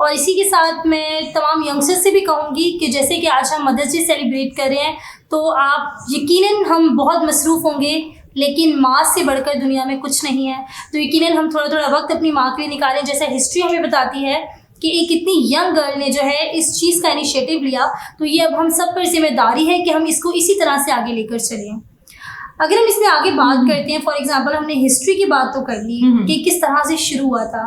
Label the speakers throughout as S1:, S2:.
S1: اور اسی کے ساتھ میں تمام ینگسٹر سے بھی کہوں گی کہ جیسے کہ آج ہم مدرس ڈے سیلیبریٹ کر رہے ہیں تو آپ یقیناً ہم بہت مصروف ہوں گے لیکن ماں سے بڑھ کر دنیا میں کچھ نہیں ہے. تو یقیناً ہم تھوڑا تھوڑا وقت اپنی ماں کے لیے نکالیں. جیسا ہسٹری ہمیں بتاتی ہے کہ ایک اتنی ینگ گرل نے جو ہے اس چیز کا انیشیٹو لیا, تو یہ اب ہم سب پر ذمہ داری ہے کہ ہم اس کو اسی طرح سے آگے لے کر چلیں. اگر ہم اس میں آگے بات کرتے ہیں, فار ایگزامپل ہم نے ہسٹری کی بات تو کر لی کہ کس طرح سے شروع ہوا تھا.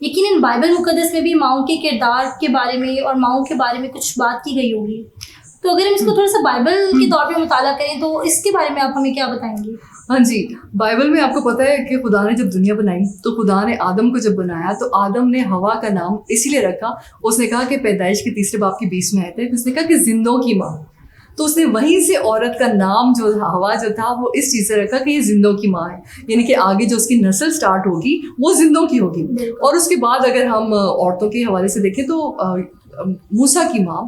S1: یقیناً بائبل مقدس میں بھی ماؤں کے کردار کے بارے میں اور ماؤں کے بارے میں کچھ بات کی گئی ہوگی. تو اگر ہم اس کو تھوڑا سا بائبل کے طور پہ مطالعہ کریں تو اس کے بارے میں آپ ہمیں کیا بتائیں گے؟
S2: ہاں جی, بائبل میں آپ کو پتہ ہے کہ خدا نے جب دنیا بنائی تو خدا نے آدم کو جب بنایا تو آدم نے ہوا کا نام اسی لیے رکھا, اس نے کہا کہ پیدائش کے 3 باب کی 20 میں آئے تھے, اس نے کہا کہ زندوں کی ماں. تو اس نے وہیں سے عورت کا نام جو ہوا جو تھا وہ اس چیز سے رکھا کہ یہ زندوں کی ماں ہے, یعنی کہ آگے جو اس کی نسل سٹارٹ ہوگی وہ زندوں کی ہوگی. اور اس کے بعد اگر ہم عورتوں کے حوالے سے دیکھیں تو موسیٰ کی ماں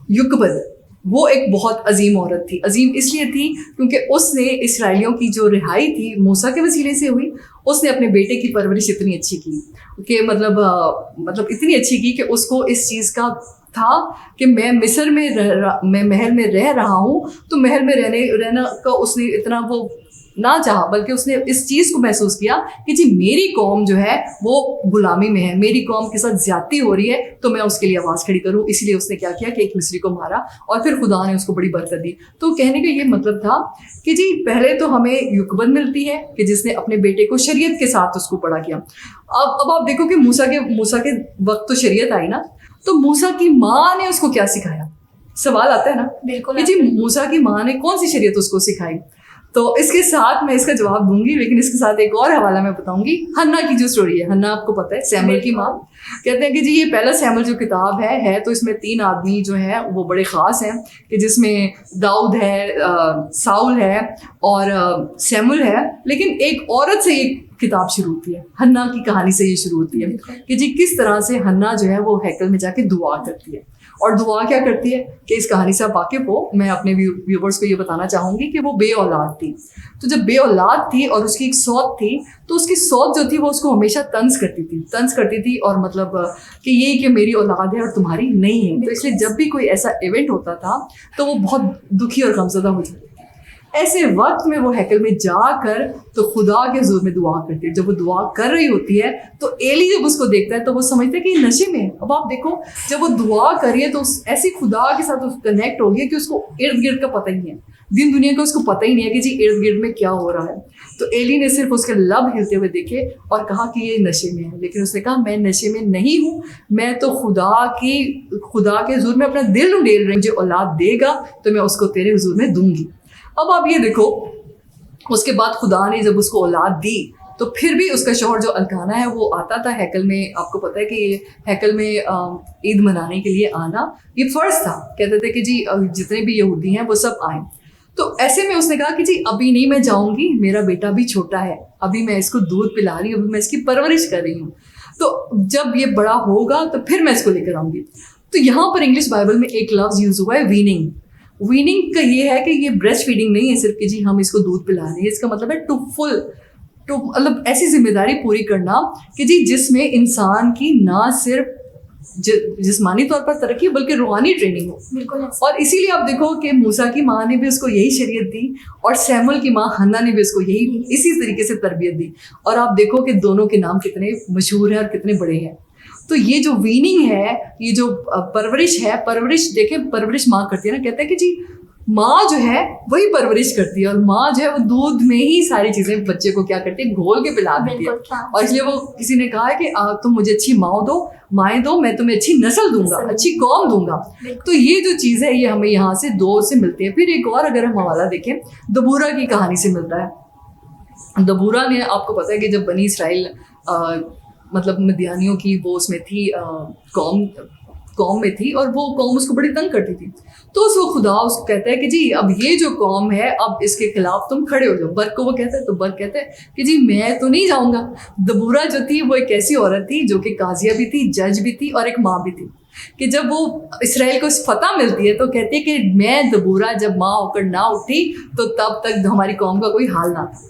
S2: یوکبد, وہ ایک بہت عظیم عورت تھی. عظیم اس لیے تھی کیونکہ اس نے اسرائیلیوں کی جو رہائی تھی موسیٰ کے وسیلے سے ہوئی. اس نے اپنے بیٹے کی پرورش اتنی اچھی کی کہ مطلب اتنی اچھی کی کہ اس کو اس چیز کا تھا کہ میں مصر میں میں محل میں رہ رہا ہوں, تو محل میں رہنا کا اس نے اتنا وہ نہ چاہا, بلکہ اس نے اس چیز کو محسوس کیا کہ جی میری قوم جو ہے وہ غلامی میں ہے, میری قوم کے ساتھ زیادتی ہو رہی ہے, تو میں اس کے لیے آواز کھڑی کروں. اسی لیے اس نے کیا کیا کہ ایک مصری کو مارا اور پھر خدا نے اس کو بڑی برکت دی. تو کہنے کا یہ مطلب تھا کہ جی پہلے تو ہمیں یوکبد ملتی ہے کہ جس نے اپنے بیٹے کو شریعت کے ساتھ اس کو پڑھا کیا. اب آپ دیکھو کہ موسیٰ کے وقت تو شریعت آئی نا, تو موسیٰ کی ماں نے اس کو کیا سکھایا؟ سوال آتا ہے نا کہ جی موسیٰ کی ماں نے کون سی شریعت اس کو سکھائی؟ تو اس کے ساتھ میں اس کا جواب دوں گی, لیکن اس کے ساتھ ایک اور حوالہ میں بتاؤں گی. ہنا کی جو سٹوری ہے, ہنا آپ کو پتہ ہے سیموئل کی ماں, کہتے ہیں کہ جی یہ پہلا سیموئل جو کتاب ہے تو اس میں 3 آدمی جو ہیں وہ بڑے خاص ہیں, کہ جس میں داؤد ہے, ساؤل ہے اور سیموئل ہے. لیکن ایک عورت سے یہ کتاب شروع ہوتی ہے, ہنا کی کہانی سے یہ شروع ہوتی ہے کہ جی کس طرح سے ہنا جو ہے وہ ہیکل میں جا کے دعا کرتی ہے. اور دعا کیا کرتی ہے کہ اس کہانی سے آپ واقف ہو, میں اپنے ویورز کو یہ بتانا چاہوں گی کہ وہ بے اولاد تھی. تو جب بے اولاد تھی اور اس کی ایک سوت تھی, تو اس کی سوت جو تھی وہ اس کو ہمیشہ طنز کرتی تھی اور مطلب کہ یہ کہ میری اولاد ہے اور تمہاری نہیں ہے. تو اس لیے جب بھی کوئی ایسا ایونٹ ہوتا تھا تو وہ بہت دکھی اور غمزدہ ہو جاتی. ایسے وقت میں وہ ہیکل میں جا کر تو خدا کے حضور میں دعا کرتی ہے. جب وہ دعا کر رہی ہوتی ہے تو ایلی جب اس کو دیکھتا ہے تو وہ سمجھتا ہے کہ یہ نشے میں ہے. اب آپ دیکھو جب وہ دعا کر رہی ہے تو ایسی خدا کے ساتھ کنیکٹ ہو گیا کہ اس کو ارد گرد کا پتہ ہی نہیں ہے, دین دنیا کا اس کو پتہ ہی نہیں ہے کہ جی ارد گرد میں کیا ہو رہا ہے. تو ایلی نے صرف اس کے لب ہلتے ہوئے دیکھے اور کہا کہ یہ نشے میں ہے, لیکن اس نے کہا میں نشے میں نہیں ہوں, میں تو خدا کے حضور میں اپنا دل اڈیل رہی ہوں, جو اولاد دے گا تو میں اس کو تیرے حضور میں دوں گی. اب آپ یہ دیکھو اس کے بعد خدا نے جب اس کو اولاد دی تو پھر بھی اس کا شوہر جو الکانا ہے وہ آتا تھا ہیکل میں. آپ کو پتہ ہے کہ یہ ہیکل میں عید منانے کے لیے آنا یہ فرض تھا. کہتے تھے کہ جی جتنے بھی یہودی ہیں وہ سب آئیں. تو ایسے میں اس نے کہا کہ جی ابھی نہیں میں جاؤں گی, میرا بیٹا بھی چھوٹا ہے, ابھی میں اس کو دودھ پلا رہی ہوں, ابھی میں اس کی پرورش کر رہی ہوں, تو جب یہ بڑا ہوگا تو پھر میں اس کو لے کر آؤں گی. تو یہاں پر انگلش بائبل میں ایک لفظ یوز ہوا ہے ویننگ. ویننگ کا یہ ہے کہ یہ بریسٹ فیڈنگ نہیں ہے صرف کہ جی ہم اس کو دودھ پلا رہے ہیں, اس کا مطلب ہے ٹو مطلب ایسی ذمہ داری پوری کرنا کہ جی جس میں انسان کی نہ صرف جسمانی طور پر ترقی بلکہ روحانی ٹریننگ ہو. بالکل. اور اسی لیے آپ دیکھو کہ موسیٰ کی ماں نے بھی اس کو یہی شریعت دی اور سیموئل کی ماں ہنا نے بھی اس کو یہی اسی طریقے سے تربیت دی. اور آپ دیکھو کہ دونوں کے نام کتنے مشہور ہیں اور کتنے بڑے ہیں. تو یہ جو ویننگ ہے, یہ جو پرورش ہے, پرورش دیکھیں پرورش ماں کرتی ہے نا, کہتے ہیں کہ جی ماں جو ہے وہی پرورش کرتی ہے اور ماں جو ہے وہ دودھ میں ہی ساری چیزیں بچے کو کیا کرتی ہے گھول کے پلا دیتی ہے. اور اس لیے وہ کسی نے کہا ہے کہ تم مجھے اچھی مائیں دو, میں تمہیں اچھی نسل دوں گا, اچھی قوم دوں گا. تو یہ جو چیز ہے یہ ہمیں یہاں سے 2 سے ملتی ہے. پھر ایک اور اگر ہم حوالہ دیکھیں دبورا کی کہانی سے ملتا ہے. دبورا نے آپ کو پتہ ہے کہ جب بنی اسرائیل مطلب مدیانیوں کی وہ اس میں تھی قوم میں تھی اور وہ قوم اس کو بڑی تنگ کرتی تھی, تو اس وقت خدا اس کو کہتا ہے کہ جی اب یہ جو قوم ہے اب اس کے خلاف تم کھڑے ہو جاؤ. برق کو وہ کہتا ہے تو برق کہتا ہے کہ جی میں تو نہیں جاؤں گا. دبورا جو تھی وہ ایک ایسی عورت تھی جو کہ قاضیہ بھی تھی, جج بھی تھی اور ایک ماں بھی تھی, کہ جب وہ اسرائیل کو فتح ملتی ہے تو کہتی ہے کہ میں دبورا جب ماں ہو کر نہ اٹھی تو تب تک ہماری قوم کا کوئی حال نہ تھا.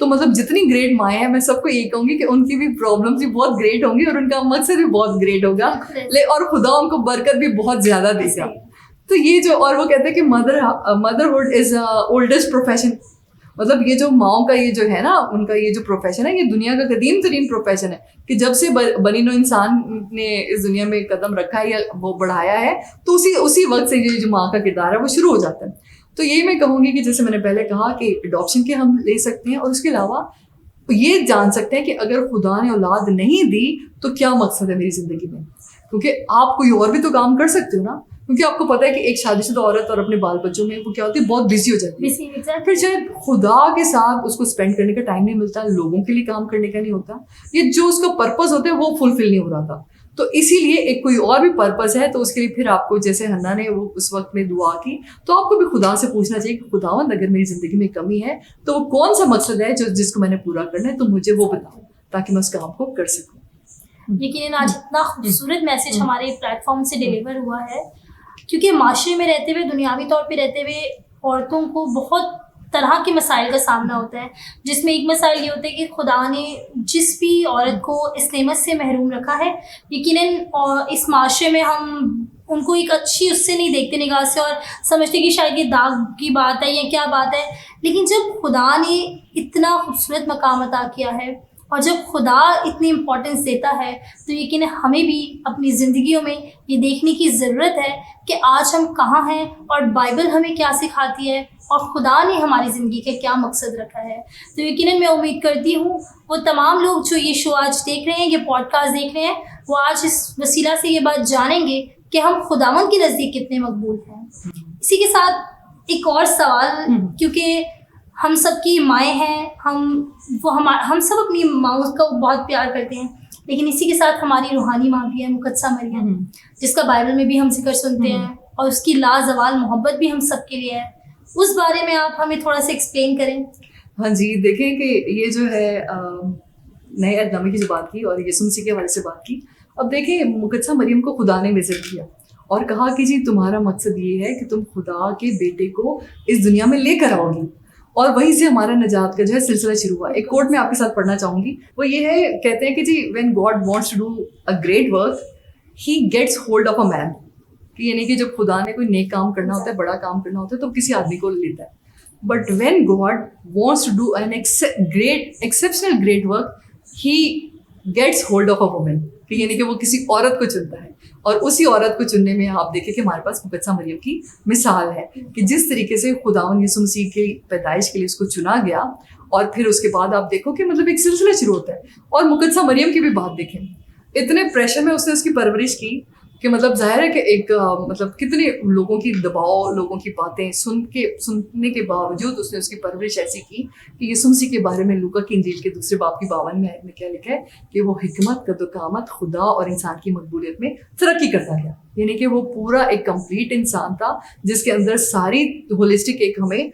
S2: تو مطلب جتنی گریٹ مائیں ہیں میں سب کو یہ کہوں گی کہ ان کی بھی پرابلمس بھی بہت گریٹ ہوں گی اور ان کا مقصد بھی بہت گریٹ ہوگا اور خدا ان کو برکت بھی بہت زیادہ دے گا. تو یہ جو اور وہ کہتے ہیں کہ مدرہڈ از اولڈسٹ پروفیشن. مطلب یہ جو ماؤں کا یہ جو ہے نا ان کا یہ جو پروفیشن ہے یہ دنیا کا قدیم ترین پروفیشن ہے کہ جب سے بنی نوع انسان نے اس دنیا میں قدم رکھا ہے یا وہ بڑھایا ہے تو اسی وقت سے یہ جو ماں کا کردار ہے وہ شروع ہو جاتا ہے. تو یہی میں کہوں گی کہ جیسے میں نے پہلے کہا کہ اڈاپشن کے ہم لے سکتے ہیں اور اس کے علاوہ یہ جان سکتے ہیں کہ اگر خدا نے اولاد نہیں دی تو کیا مقصد ہے میری زندگی میں, کیونکہ آپ کوئی اور بھی تو کام کر سکتے ہو نا, کیونکہ آپ کو پتا ہے کہ ایک شادی شدہ عورت اور اپنے بال بچوں میں وہ کیا ہوتی ہے بہت بزی ہو جاتی ہے, پھر شاید خدا کے ساتھ اس کو اسپینڈ کرنے کا ٹائم نہیں ملتا, لوگوں کے لیے کام کرنے کا نہیں ہوتا, یہ جو اس کا پرپز ہوتا ہے وہ فلفل نہیں ہو رہا تھا. تو اسی لیے ایک کوئی اور بھی پرپز ہے تو اس کے لیے پھر آپ کو جیسے حنا نے وہ اس وقت میں دعا کی تو آپ کو بھی خدا سے پوچھنا چاہیے کہ خداوند اگر میری زندگی میں کمی ہے تو وہ کون سا مقصد ہے جس کو میں نے پورا کرنا ہے, تو مجھے وہ بتاؤ تاکہ میں اس کام کو کر سکوں.
S1: یقیناً آج اتنا خوبصورت میسج ہمارے پلیٹ فارم سے ڈیلیور ہوا ہے, کیونکہ معاشرے میں رہتے ہوئے, دنیاوی طور پہ رہتے ہوئے عورتوں کو بہت طرح کے مسائل کا سامنا ہوتا ہے, جس میں ایک مسائل یہ ہوتا ہے کہ خدا نے جس بھی عورت کو اس نعمت سے محروم رکھا ہے, یقیناً اس معاشرے میں ہم ان کو ایک اچھی اس سے نہیں دیکھتے نگاہ سے اور سمجھتے کہ شاید یہ داغ کی بات ہے یا کیا بات ہے, لیکن جب خدا نے اتنا خوبصورت مقام عطا کیا ہے اور جب خدا اتنی امپورٹنس دیتا ہے تو یقیناً ہمیں بھی اپنی زندگیوں میں یہ دیکھنے کی ضرورت ہے کہ آج ہم کہاں ہیں اور بائبل ہمیں کیا سکھاتی ہے اور خدا نے ہماری زندگی کا کیا مقصد رکھا ہے. تو یقیناً میں امید کرتی ہوں وہ تمام لوگ جو یہ شو آج دیکھ رہے ہیں, یہ پوڈ کاسٹ دیکھ رہے ہیں, وہ آج اس وسیلہ سے یہ بات جانیں گے کہ ہم خداوند کے نزدیک کتنے مقبول ہیں. اسی کے ساتھ ایک اور سوال, کیونکہ ہم سب کی مائیں ہیں, ہم سب اپنی ماؤں کا بہت پیار کرتے ہیں, لیکن اسی کے ساتھ ہماری روحانی ماں بھی ہے مقدسہ مریم, جس کا بائبل میں بھی ہم ذکر سنتے ہیں اور اس کی لازوال محبت بھی ہم سب کے لیے ہے. اس بارے میں آپ ہمیں تھوڑا سا ایکسپلین کریں.
S2: ہاں جی, دیکھیں کہ یہ جو ہے نئے عہد نامے کی جو بات کی اور یسوع مسیح کے حوالے سے بات کی, اب دیکھیں مقدسہ مریم کو خدا نے وزٹ کیا اور کہا کہ جی تمہارا مقصد یہ ہے کہ تم خدا کے بیٹے کو اس دنیا میں لے کر آؤ گی, اور وہیں سے ہمارا نجات کا جو ہے سلسلہ شروع ہوا. ایک کوٹ میں آپ کے ساتھ پڑھنا چاہوں گی, وہ یہ ہے, کہتے ہیں کہ جی when God wants to do a great work he gets hold of a man, کہ یعنی کہ جب خدا نے کوئی نیک کام کرنا ہوتا ہے, بڑا کام کرنا ہوتا ہے تو کسی آدمی کو لیتا ہے. But when God wants to do an exceptional great work he gets hold of a woman, کہ یعنی کہ وہ کسی عورت کو چنتا ہے, اور اسی عورت کو چننے میں آپ دیکھیں کہ ہمارے پاس مقدسہ مریم کی مثال ہے کہ جس طریقے سے خداوند یسوع مسیح کی پیدائش کے لیے اس کو چنا گیا, اور پھر اس کے بعد آپ دیکھو کہ مطلب ایک سلسلہ شروع ہوتا ہے. اور مقدسہ مریم کی بھی بات دیکھیں, اتنے پریشر میں اس نے اس کی پرورش کی کہ مطلب ظاہر ہے کہ ایک مطلب کتنے لوگوں کی دباؤ, لوگوں کی باتیں سننے کے باوجود اس نے اس کی پرورش ایسی کی کہ یسوع مسیح کے بارے میں لوکا کی انجیل کے 2 باب کی 52 آیت میں کیا لکھا ہے کہ وہ حکمت, قد و قامت, خدا اور انسان کی مقبولیت میں ترقی کرتا گیا. یعنی کہ وہ پورا ایک کمپلیٹ انسان تھا جس کے اندر ساری ہولسٹک ایک ہمیں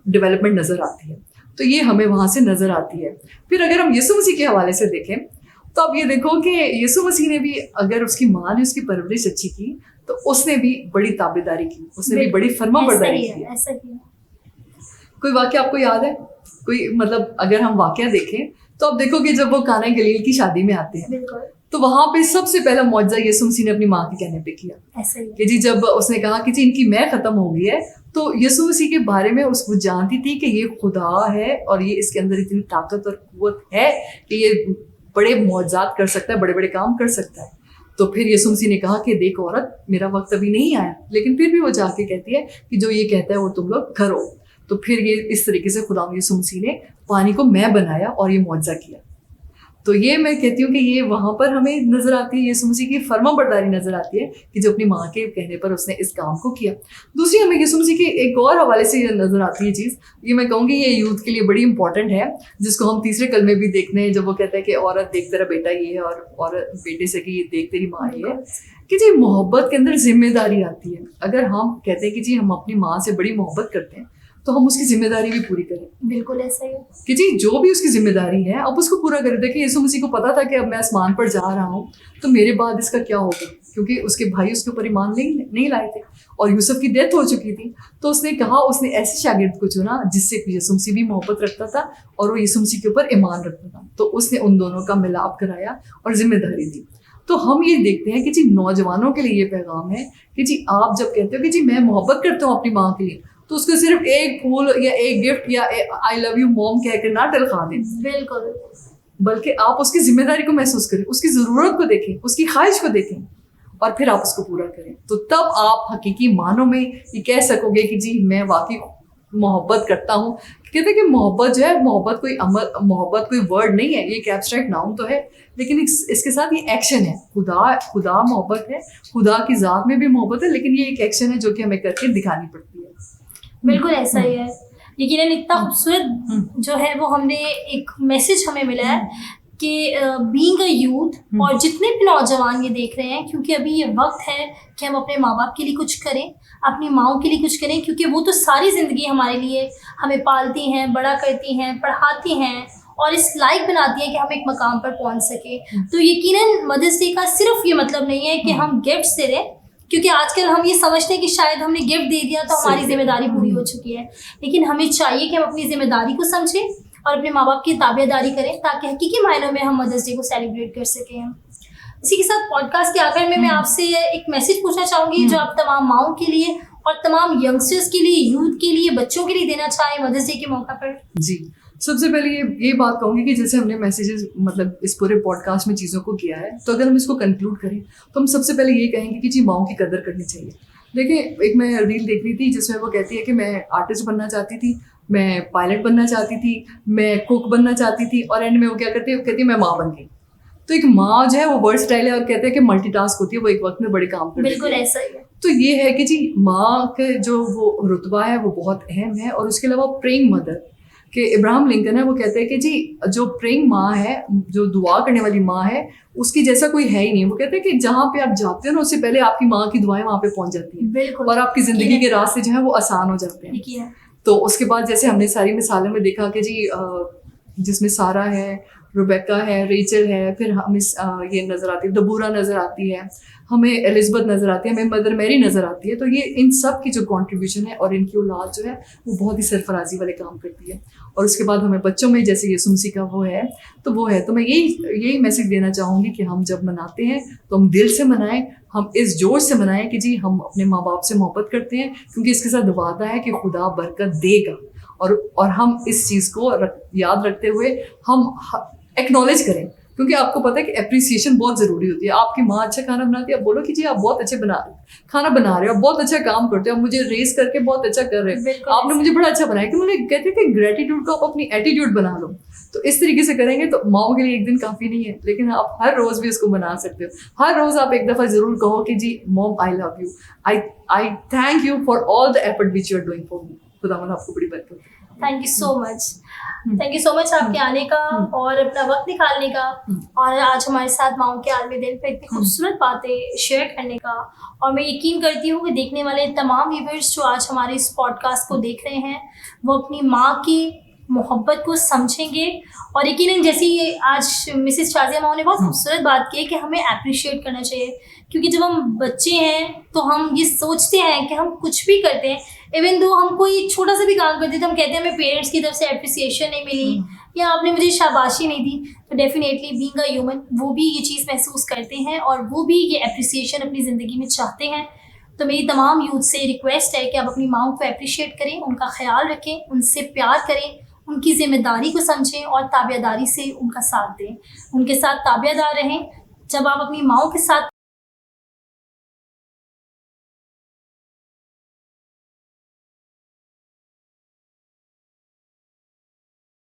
S2: ڈیولپمنٹ نظر آتی ہے. تو یہ ہمیں وہاں سے نظر آتی ہے. پھر اگر ہم یسوع مسیح کے حوالے سے دیکھیں تو اب یہ دیکھو کہ یسوع مسیح نے بھی, اگر اس کی ماں نے اس کی پرورش اچھی کی تو اس نے بھی بڑی تابعداری کی, اس نے بھی بڑی فرما برداری کی. کوئی واقعہ آپ کو یاد ہے, کوئی مطلب اگر ہم واقعہ دیکھیں تو اب دیکھو کہ جب وہ کانا گلیل کی شادی میں آتے ہیں تو وہاں پہ سب سے پہلا معجزہ یسوع مسیح نے اپنی ماں کے کہنے پہ کیا کہ جی جب اس نے کہا کہ جی ان کی میں ختم ہو گئی ہے, تو یسوع مسیح کے بارے میں اس کو جانتی تھی کہ یہ خدا ہے اور یہ اس کے اندر اتنی طاقت اور قوت ہے کہ یہ بڑے معجزات کر سکتا ہے, بڑے بڑے کام کر سکتا ہے. تو پھر یسوع مسیح نے کہا کہ دیکھ عورت, میرا وقت ابھی نہیں آیا, لیکن پھر بھی وہ جا کے کہتی ہے کہ جو یہ کہتا ہے وہ تم لوگ کرو. تو پھر یہ اس طریقے سے خدا یسوع مسیح نے پانی کو میں بنایا اور یہ معجزہ کیا. تو یہ میں کہتی ہوں کہ یہ وہاں پر ہمیں نظر آتی ہے, یسوع مسیح کی فرما برداری نظر آتی ہے کہ جو اپنی ماں کے کہنے پر اس نے اس کام کو کیا. دوسری ہمیں یسوع مسیح کے ایک اور حوالے سے یہ نظر آتی ہے چیز, یہ میں کہوں گی یہ یوتھ کے لیے بڑی امپورٹنٹ ہے, جس کو ہم تیسرے کلمے بھی دیکھتے ہیں جب وہ کہتا ہے کہ عورت دیکھ تیرا بیٹا یہ ہے, اور عورت بیٹے سے کہ یہ دیکھ تیری ماں یہ ہے, کہ جی محبت کے اندر ذمہ داری آتی ہے. اگر ہم کہتے ہیں کہ جی ہم اپنی ماں سے بڑی محبت کرتے ہیں تو ہم اس کی ذمہ داری بھی پوری کریں.
S1: بالکل ایسا ہی
S2: کہ جی جو بھی اس کی ذمہ داری ہے اب اس کو پورا کرے. دیکھیں یسوع مسیح کو پتا تھا کہ اب میں آسمان پر جا رہا ہوں تو میرے بعد اس کا کیا ہوگا, کیونکہ اس کے بھائی اس کے اوپر ایمان نہیں لائے تھے اور یوسف کی ڈیتھ ہو چکی تھی. تو اس نے کہا, اس نے ایسے شاگرد کو چنا جس سے یسوع مسیح بھی محبت رکھتا تھا اور وہ یسوع مسیح کے اوپر ایمان رکھتا تھا. تو اس نے ان دونوں کا ملاپ کرایا اور ذمہ داری دی. تو ہم یہ دیکھتے ہیں کہ جی نوجوانوں کے لیے یہ پیغام ہے کہ جی آپ جب کہتے ہو کہ جی میں محبت کرتا ہوں اپنی ماں کے لیے, تو اس کو صرف ایک پھول یا ایک گفٹ یا آئی لو یو موم کہہ کے نہ ٹلخا دیں.
S1: بالکل,
S2: بلکہ آپ اس کی ذمہ داری کو محسوس کریں, اس کی ضرورت کو دیکھیں, اس کی خواہش کو دیکھیں اور پھر آپ اس کو پورا کریں. تو تب آپ حقیقی معنوں میں یہ کہہ سکو گے کہ جی میں واقعی محبت کرتا ہوں. کہتے ہیں کہ محبت جو ہے, محبت کوئی ورڈ نہیں ہے, یہ ایک ایبسٹریکٹ ناؤن تو ہے, لیکن اس کے ساتھ یہ ایکشن ہے. خدا محبت ہے, خدا کی ذات میں بھی محبت ہے, لیکن یہ ایک ایکشن ہے جو کہ ہمیں کر کے دکھانی پڑتی ہے.
S1: بالکل ایسا ہی ہے. یقیناً اتنا خوبصورت جو ہے وہ ہم نے ایک میسج ہمیں ملا ہے کہ بینگ اے یوتھ, اور جتنے بھی نوجوان یہ دیکھ رہے ہیں, کیونکہ ابھی یہ وقت ہے کہ ہم اپنے ماں باپ کے لیے کچھ کریں, اپنی ماؤں کے لیے کچھ کریں, کیونکہ وہ تو ساری زندگی ہمارے لیے ہمیں پالتی ہیں, بڑا کرتی ہیں, پڑھاتی ہیں اور اس لائق بناتی ہیں کہ ہم ایک مقام پر پہنچ سکیں. تو یقیناً مدرس ڈے کا صرف یہ مطلب نہیں ہے کہ ہم گفٹس دے رہے, کیونکہ آج کل ہم یہ سمجھتے ہیں کہ شاید ہم نے گفٹ دے دیا تو ہماری ذمہ داری پوری ہو چکی ہے. لیکن ہمیں چاہیے کہ ہم اپنی ذمہ داری کو سمجھیں اور اپنے ماں باپ کی تابع داری کریں, تاکہ حقیقی معنوں میں ہم مدرس ڈے کو سیلیبریٹ کر سکیں. اسی کے ساتھ پوڈ کاسٹ کے آخر میں آپ سے ایک میسج پوچھنا چاہوں گی جو آپ تمام ماؤں کے لیے اور تمام ینگسٹرس کے لیے, یوتھ کے لیے, بچوں کے لیے دینا چاہیں مدرس ڈے کے موقع پر.
S2: جی, سب سے پہلے یہ بات کہوں گی کہ جیسے ہم نے میسیجز مطلب اس پورے پوڈ کاسٹ میں چیزوں کو کیا ہے, تو اگر ہم اس کو کنکلوڈ کریں تو ہم سب سے پہلے یہ کہیں گے کہ جی ماؤں کی قدر کرنی چاہیے. دیکھیں, ایک میں ریل دیکھ رہی تھی جس میں وہ کہتی ہے کہ میں آرٹسٹ بننا چاہتی تھی, میں پائلٹ بننا چاہتی تھی, میں کوک بننا چاہتی تھی, اور اینڈ میں وہ کیا کرتی ہے, وہ کہتی ہے میں ماں بن گئی. تو ایک ماں جو ہے وہ ورسٹائل ہے اور کہتے ہیں کہ ملٹی ٹاسک ہوتی ہے, وہ ایک وقت میں بڑے کام کرتی ہے.
S1: بالکل ایسا ہی ہے.
S2: تو یہ ہے کہ جی ماں کا جو وہ رتبہ ہے وہ بہت اہم ہے. اور اس کے علاوہ پریئنگ مدر, کہ ابراہم لنکن ہے وہ کہتے ہیں کہ جی جو پریئنگ ماں ہے, جو دعا کرنے والی ماں ہے, اس کی جیسا کوئی ہے ہی نہیں. وہ کہتے ہیں کہ جہاں پہ آپ جاتے ہو نا, اس سے پہلے آپ کی ماں کی دعائیں وہاں پہ پہنچ جاتی ہیں.
S1: بالکل.
S2: اور آپ کی زندگی کے راستے جو ہیں وہ آسان ہو جاتے ہیں. تو اس کے بعد جیسے ہم نے ساری مثالوں میں دیکھا کہ جی جس میں سارا ہے, روبیکا ہے, ریچل ہے, پھر ہمیں یہ نظر آتی ہے دبورا نظر آتی ہے, ہمیں الزبتھ نظر آتی ہے, ہمیں مدر میری نظر آتی ہے. تو یہ ان سب کی جو کنٹریبیوشن ہے اور ان کی اولاد جو ہے وہ بہت ہی سرفرازی والے کام کرتی ہے. اور اس کے بعد ہمیں بچوں میں جیسے یسوع مسیح کا وہ ہے تو میں یہی میسج دینا چاہوں گی کہ ہم جب مناتے ہیں تو ہم دل سے منائیں, ہم اس جوش سے منائیں کہ جی ہم اپنے ماں باپ سے محبت کرتے ہیں, کیونکہ اس کے ساتھ وعدہ ہے کہ خدا برکت دے گا. اور ہم اس چیز کو یاد رکھتے ہوئے ہم ایکنالج کریں, کیونکہ آپ کو پتہ ہے کہ اپریسیشن بہت ضروری ہوتی ہے. آپ کی ماں اچھا کھانا بناتی ہے, آپ بولو کہ جی آپ بہت اچھے کھانا بنا رہے ہو, آپ بہت اچھا کام کرتے ہو, آپ مجھے ریز کر کے بہت اچھا کر رہے ہو, آپ نے مجھے بڑا اچھا بنایا. کہ مجھے کہتے ہیں کہ گریٹیٹیوڈ کو آپ اپنی ایٹیٹیوڈ بنا لو. تو اس طریقے سے کریں گے تو ماؤں کے لیے ایک دن کافی نہیں ہے, لیکن آپ ہر روز بھی اس کو بنا سکتے ہو. ہر روز آپ ایک دفعہ ضرور کہو کہ جی mom I love you, I thank you for all the effort which you are doing for me. خداوند آپ کو بڑی برکت دے.
S1: Thank you so much, thank you so much آپ کے آنے کا اور اپنا وقت نکالنے کا, اور آج ہمارے ساتھ ماؤں کے عالم دل پہ اتنی خوبصورت باتیں شیئر کرنے کا. اور میں یقین کرتی ہوں کہ دیکھنے والے تمام ویورز جو آج ہمارے اس پوڈ کاسٹ کو دیکھ رہے ہیں وہ اپنی ماں کی محبت کو سمجھیں گے. اور یقیناً جیسی آج مسز شازیہ ماؤں نے بہت خوبصورت بات کی ہے کہ ہمیں اپریشیٹ کرنا چاہیے, کیونکہ جب ہم بچے ہیں تو ہم یہ سوچتے ہیں کہ ہم کچھ بھی کرتے ہیں, ایون دو ہم کوئی چھوٹا سا بھی کام کرتے ہیں تو ہم کہتے ہیں ہمیں پیرنٹس کی طرف سے اپریسیشن نہیں ملی یا آپ نے مجھے شاباشی نہیں دی. تو ڈیفینیٹلی بینگ اے ہیومن وہ بھی یہ چیز محسوس کرتے ہیں اور وہ بھی یہ اپریسیشن اپنی زندگی میں چاہتے ہیں. تو میری تمام یوتھ سے ریکویسٹ ہے کہ آپ اپنی ماؤں کو اپریشیٹ کریں, ان کا خیال رکھیں, ان سے پیار کریں, ان کی ذمہ داری کو سمجھیں اور تابع داری سے ان کا ساتھ دیں, ان کے ساتھ تابع دار رہیں. جب آپ اپنی ماؤں کے ساتھ